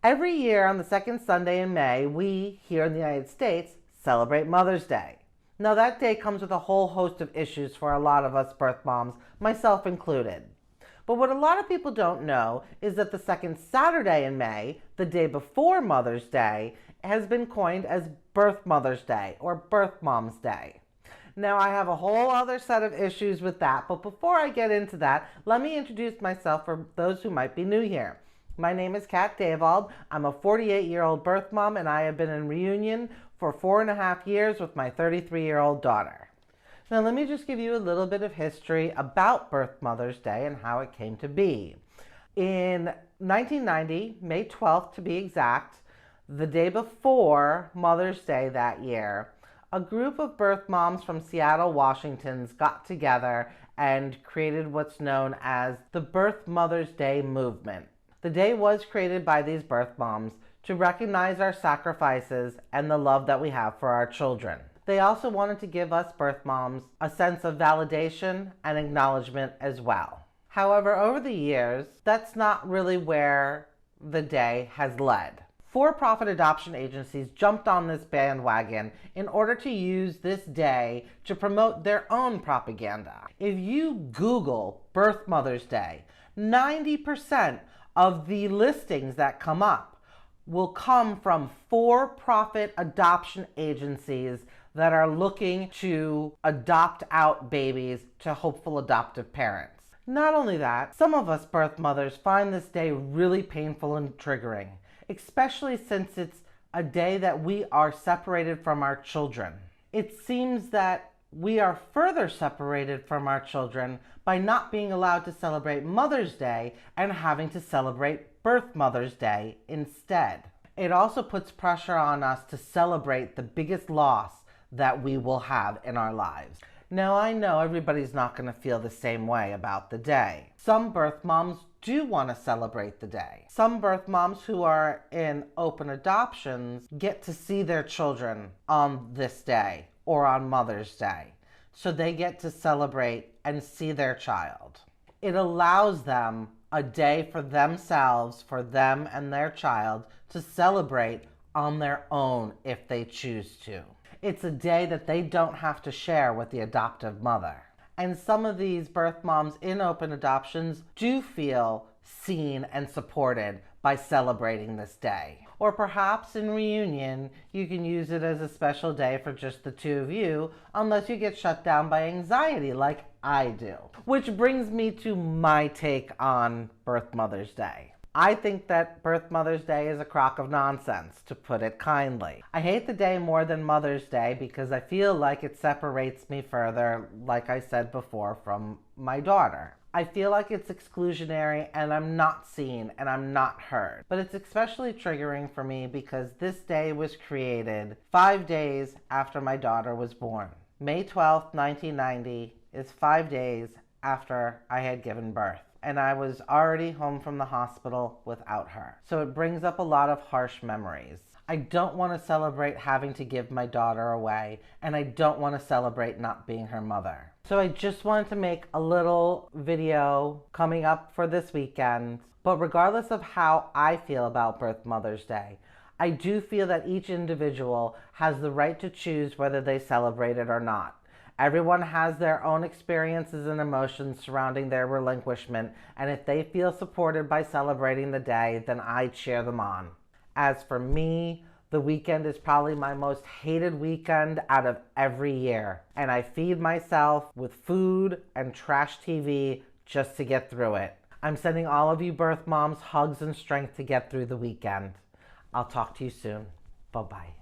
Every year on the second Sunday in May, we, here in the United States, celebrate Mother's Day. Now that day comes with a whole host of issues for a lot of us birth moms, myself included. But what a lot of people don't know is that the second Saturday in May, the day before Mother's Day, has been coined as Birthmother's Day or Birthmom's Day. Now I have a whole other set of issues with that, but before I get into that, let me introduce myself for those who might be new here. My name is Kat Davald. I'm a 48-year-old birth mom, and I have been in reunion for 4.5 years with my 33-year-old daughter. Now let me just give you a little bit of history about Birthmother's Day and how it came to be. In 1990, May 12th to be exact, the day before Mother's Day that year, a group of birth moms from Seattle, Washington got together and created what's known as the Birthmother's Day movement. The day was created by these birth moms to recognize our sacrifices and the love that we have for our children. They also wanted to give us birth moms a sense of validation and acknowledgement as well. However, over the years, that's not really where the day has led. For-profit adoption agencies jumped on this bandwagon in order to use this day to promote their own propaganda. If you Google Birthmother's Day, 90% of the listings that come up will come from for-profit adoption agencies that are looking to adopt out babies to hopeful adoptive parents. Not only that, some of us birth mothers find this day really painful and triggering, especially since it's a day that we are separated from our children. It seems that we are further separated from our children by not being allowed to celebrate Mother's Day and having to celebrate Birthmother's Day instead. It also puts pressure on us to celebrate the biggest loss that we will have in our lives. Now I know everybody's not going to feel the same way about the day. Some birth moms do want to celebrate the day. Some birth moms who are in open adoptions get to see their children on this day or on Mother's Day. So they get to celebrate and see their child. It allows them a day for themselves, for them and their child to celebrate on their own if they choose to. It's a day that they don't have to share with the adoptive mother. And some of these birth moms in open adoptions do feel seen and supported by celebrating this day. Or perhaps in reunion, you can use it as a special day for just the two of you, unless you get shut down by anxiety like I do. Which brings me to my take on Birthmother's Day. I think that Birthmother's Day is a crock of nonsense, to put it kindly. I hate the day more than Mother's Day because I feel like it separates me further, like I said before, from my daughter. I feel like it's exclusionary and I'm not seen and I'm not heard. But it's especially triggering for me because this day was created 5 days after my daughter was born. May 12th, 1990 is 5 days after I had given birth. And I was already home from the hospital without her. So it brings up a lot of harsh memories. I don't want to celebrate having to give my daughter away, and I don't want to celebrate not being her mother. So I just wanted to make a little video coming up for this weekend. But regardless of how I feel about Birthmother's Day, I do feel that each individual has the right to choose whether they celebrate it or not. Everyone has their own experiences and emotions surrounding their relinquishment, and if they feel supported by celebrating the day, then I cheer them on. As for me, the weekend is probably my most hated weekend out of every year, and I feed myself with food and trash TV just to get through it. I'm sending all of you birth moms hugs and strength to get through the weekend. I'll talk to you soon. Bye-bye.